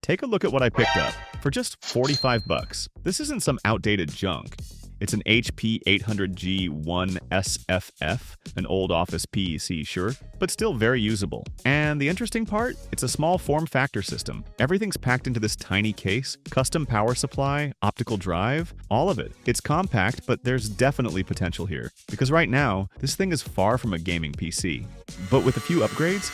Take a look at what I picked up for just 45 bucks. This isn't some outdated junk. It's an HP 800G1 SFF, an old office PC, sure, but still very usable. And the interesting part? It's a small form factor system. Everything's packed into this tiny case, custom power supply, optical drive, all of it. It's compact, but there's definitely potential here. Because right now, this thing is far from a gaming PC. But with a few upgrades,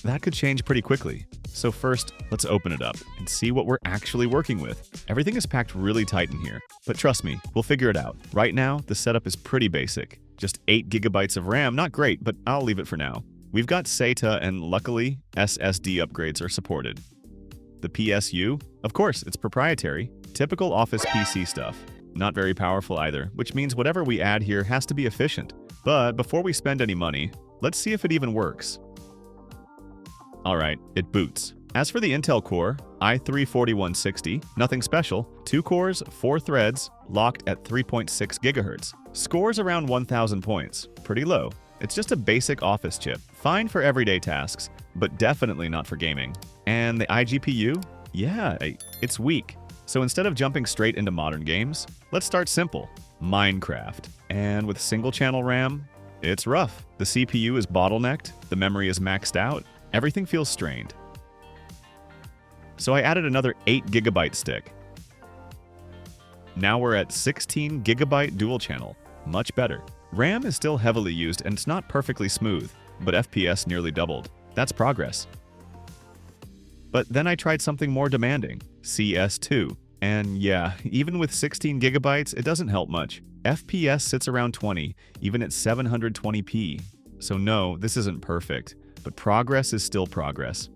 that could change pretty quickly. So first, let's open it up and see what we're actually working with. Everything is packed really tight in here, but trust me, we'll figure it out. Right now, the setup is pretty basic. Just 8 gigabytes of RAM, not great, but I'll leave it for now. We've got SATA and luckily, SSD upgrades are supported. The PSU? Of course, it's proprietary. Typical office PC stuff. Not very powerful either, which means whatever we add here has to be efficient. But before we spend any money, let's see if it even works. Alright, it boots. As for the Intel Core, i3-4160, nothing special, 2 cores, 4 threads, locked at 3.6 GHz. Scores around 1,000 points, pretty low. It's just a basic office chip, fine for everyday tasks, but definitely not for gaming. And the iGPU? Yeah, it's weak. So instead of jumping straight into modern games, let's start simple. Minecraft. And with single channel RAM, it's rough. The CPU is bottlenecked, the memory is maxed out, everything feels strained. So I added another 8 gigabyte stick. Now we're at 16 gigabyte dual channel. Much better. RAM is still heavily used and it's not perfectly smooth, but FPS nearly doubled. That's progress. But then I tried something more demanding, CS2. And yeah, even with 16 gigabytes, it doesn't help much. FPS sits around 20, even at 720p. So no, this isn't perfect. But progress is still progress.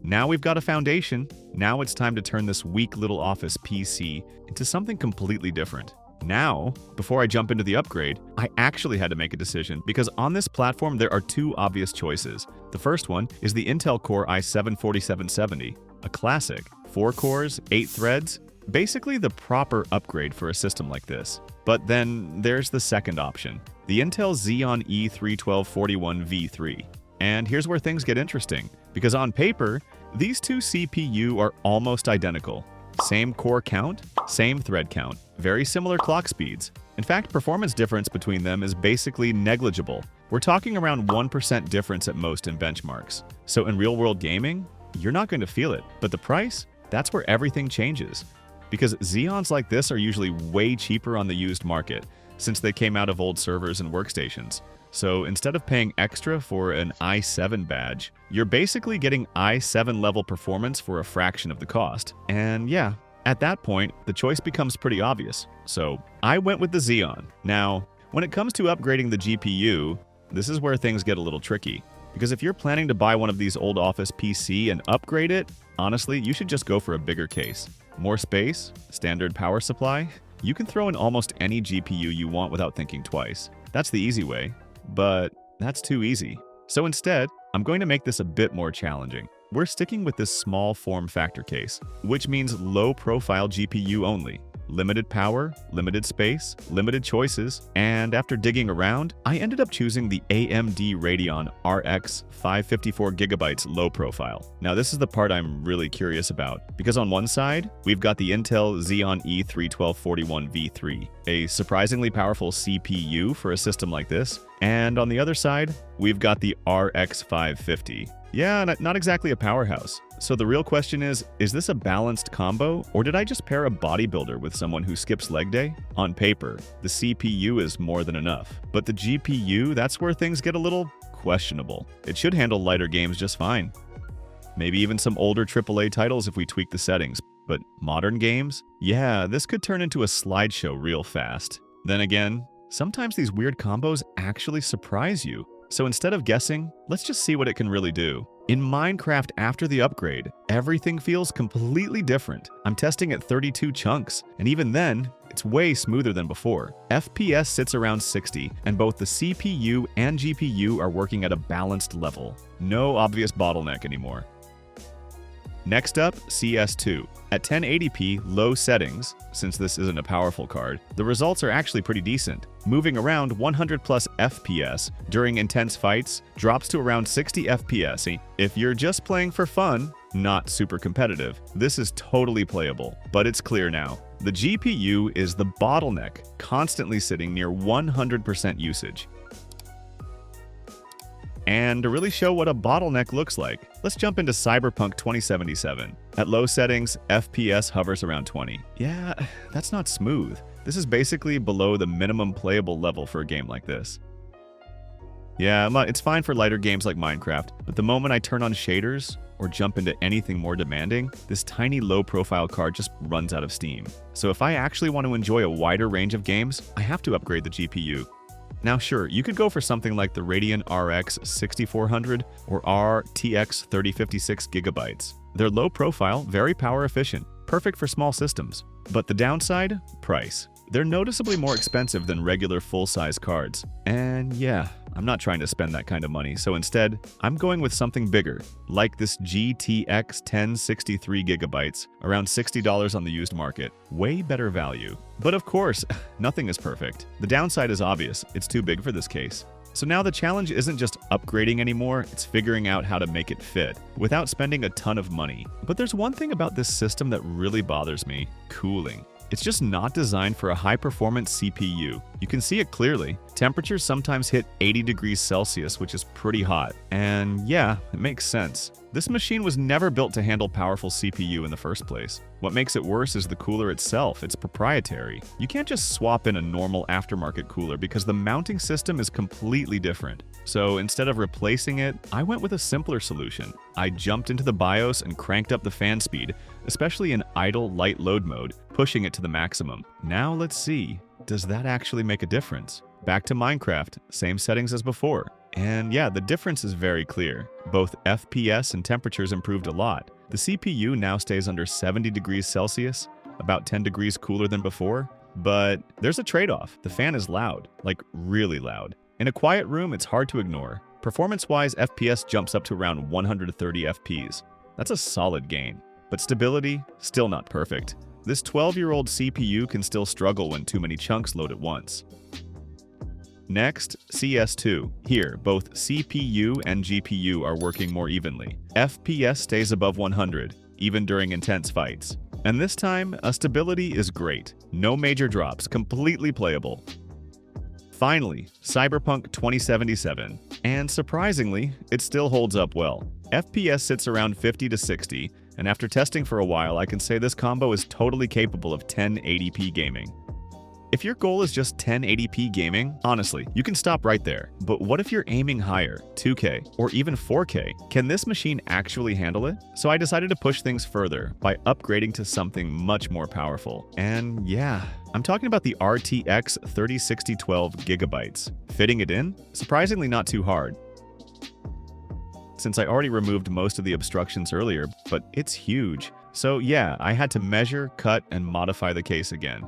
Now we've got a foundation. Now it's time to turn this weak little office PC into something completely different. Now, before I jump into the upgrade, I actually had to make a decision because on this platform there are 2 obvious choices. The first one is the Intel Core i7-4770, a classic, 4 cores, 8 threads, basically the proper upgrade for a system like this. But then there's the second option, the Intel Xeon E3-1241V3. And here's where things get interesting, because on paper, these 2 CPU are almost identical. Same core count, same thread count, very similar clock speeds. In fact, performance difference between them is basically negligible. We're talking around 1% difference at most in benchmarks. So in real-world gaming, you're not going to feel it. But the price? That's where everything changes. Because Xeons like this are usually way cheaper on the used market, since they came out of old servers and workstations. So instead of paying extra for an i7 badge, you're basically getting i7 level performance for a fraction of the cost. And yeah, at that point, the choice becomes pretty obvious. So I went with the Xeon. Now, when it comes to upgrading the GPU, this is where things get a little tricky. Because if you're planning to buy one of these old office PC and upgrade it, honestly, you should just go for a bigger case. More space, standard power supply, you can throw in almost any GPU you want without thinking twice. That's the easy way. But that's too easy. So instead, I'm going to make this a bit more challenging. We're sticking with this small form factor case, which means low profile GPU only. Limited power, limited space, limited choices, and after digging around, I ended up choosing the AMD Radeon RX 554GB low profile. Now this is the part I'm really curious about, because on one side, we've got the Intel Xeon E3-1241V3, a surprisingly powerful CPU for a system like this, and on the other side, we've got the RX 550. Yeah, not exactly a powerhouse. So the real question is this a balanced combo, or did I just pair a bodybuilder with someone who skips leg day? On paper, the CPU is more than enough, but the GPU, that's where things get a little questionable. It should handle lighter games just fine. Maybe even some older AAA titles if we tweak the settings, but modern games? Yeah, this could turn into a slideshow real fast. Then again, sometimes these weird combos actually surprise you. So instead of guessing, let's just see what it can really do. In Minecraft after the upgrade, everything feels completely different. I'm testing at 32 chunks, and even then, it's way smoother than before. FPS sits around 60, and both the CPU and GPU are working at a balanced level. No obvious bottleneck anymore. Next up, CS2. At 1080p low settings, since this isn't a powerful card, the results are actually pretty decent. Moving around 100 plus FPS during intense fights drops to around 60 FPS. If you're just playing for fun, Not super competitive. This is totally playable, but it's clear now. The GPU is the bottleneck, constantly sitting near 100% usage. And to really show what a bottleneck looks like, let's jump into Cyberpunk 2077. At low settings, FPS hovers around 20. Yeah, that's not smooth. This is basically below the minimum playable level for a game like this. Yeah, it's fine for lighter games like Minecraft, but the moment I turn on shaders or jump into anything more demanding, this tiny low-profile card just runs out of steam. So if I actually want to enjoy a wider range of games, I have to upgrade the GPU. Now sure, you could go for something like the Radeon RX 6400 or RTX 3056 GB. They're low profile, very power efficient, perfect for small systems. But the downside? Price. They're noticeably more expensive than regular full-size cards. And yeah, I'm not trying to spend that kind of money, so instead, I'm going with something bigger, like this GTX 1063 GB, around $60 on the used market. Way better value. But of course, nothing is perfect. The downside is obvious, it's too big for this case. So now the challenge isn't just upgrading anymore, it's figuring out how to make it fit, without spending a ton of money. But there's one thing about this system that really bothers me: cooling. It's just not designed for a high-performance CPU. You can see it clearly. Temperatures sometimes hit 80 degrees Celsius, which is pretty hot. And yeah, it makes sense. This machine was never built to handle powerful CPU in the first place. What makes it worse is the cooler itself. It's proprietary. You can't just swap in a normal aftermarket cooler because the mounting system is completely different. So instead of replacing it, I went with a simpler solution. I jumped into the BIOS and cranked up the fan speed, especially in idle light load mode, pushing it to the maximum. Now let's see, does that actually make a difference? Back to Minecraft, same settings as before. And yeah, the difference is very clear. Both FPS and temperatures improved a lot. The CPU now stays under 70 degrees Celsius, about 10 degrees cooler than before. But there's a trade-off. The fan is loud, like really loud. In a quiet room, it's hard to ignore. Performance-wise, FPS jumps up to around 130 FPS. That's a solid gain. But stability, still not perfect. This 12-year-old CPU can still struggle when too many chunks load at once. Next, CS2. Here, both CPU and GPU are working more evenly. FPS stays above 100, even during intense fights. And this time, stability is great. No major drops, completely playable. Finally, Cyberpunk 2077. And surprisingly, it still holds up well. FPS sits around 50 to 60, and after testing for a while, I can say this combo is totally capable of 1080p gaming. If your goal is just 1080p gaming, honestly, you can stop right there. But what if you're aiming higher, 2K, or even 4K? Can this machine actually handle it? So I decided to push things further by upgrading to something much more powerful. And yeah, I'm talking about the RTX 3060 12GB. Fitting it in? Surprisingly not too hard, since I already removed most of the obstructions earlier, but it's huge. So yeah, I had to measure, cut, and modify the case again.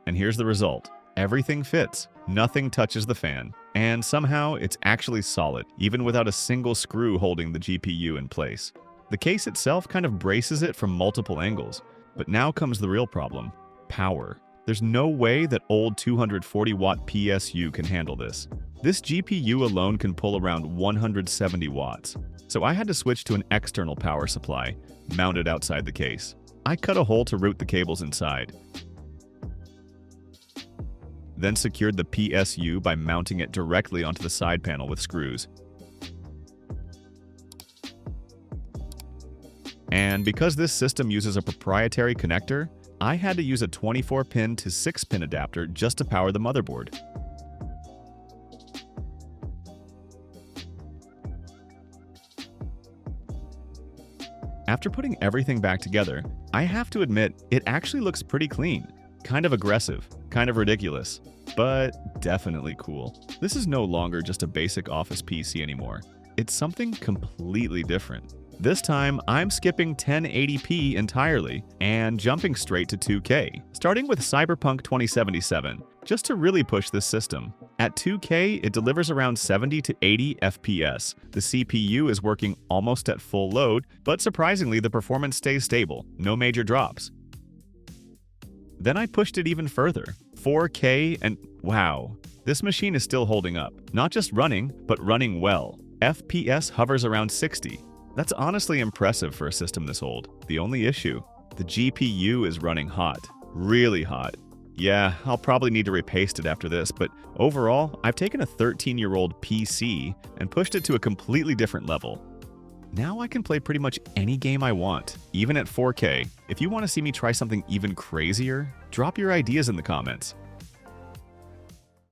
And here's the result. Everything fits. Nothing touches the fan. And somehow, it's actually solid, even without a single screw holding the GPU in place. The case itself kind of braces it from multiple angles. But now comes the real problem. Power. There's no way that old 240-watt PSU can handle this. This GPU alone can pull around 170 watts. So I had to switch to an external power supply, mounted outside the case. I cut a hole to route the cables inside, then secured the PSU by mounting it directly onto the side panel with screws. And because this system uses a proprietary connector, I had to use a 24-pin to 6-pin adapter just to power the motherboard. After putting everything back together, I have to admit it actually looks pretty clean. Kind of aggressive, kind of ridiculous, but definitely cool. This is no longer just a basic office PC anymore. It's something completely different. This time, I'm skipping 1080p entirely and jumping straight to 2K, starting with Cyberpunk 2077, just to really push this system. At 2K, it delivers around 70 to 80 FPS. The CPU is working almost at full load, but surprisingly, the performance stays stable, no major drops. Then I pushed it even further, 4K, and Wow, this machine is still holding up. Not just running, but running well. FPS hovers around 60. That's honestly impressive for a system this old. The only issue? The GPU is running hot. Really hot. Yeah, I'll probably need to repaste it after this, but overall, I've taken a 13-year-old PC and pushed it to a completely different level. Now I can play pretty much any game I want, even at 4K. If you want to see me try something even crazier, drop your ideas in the comments.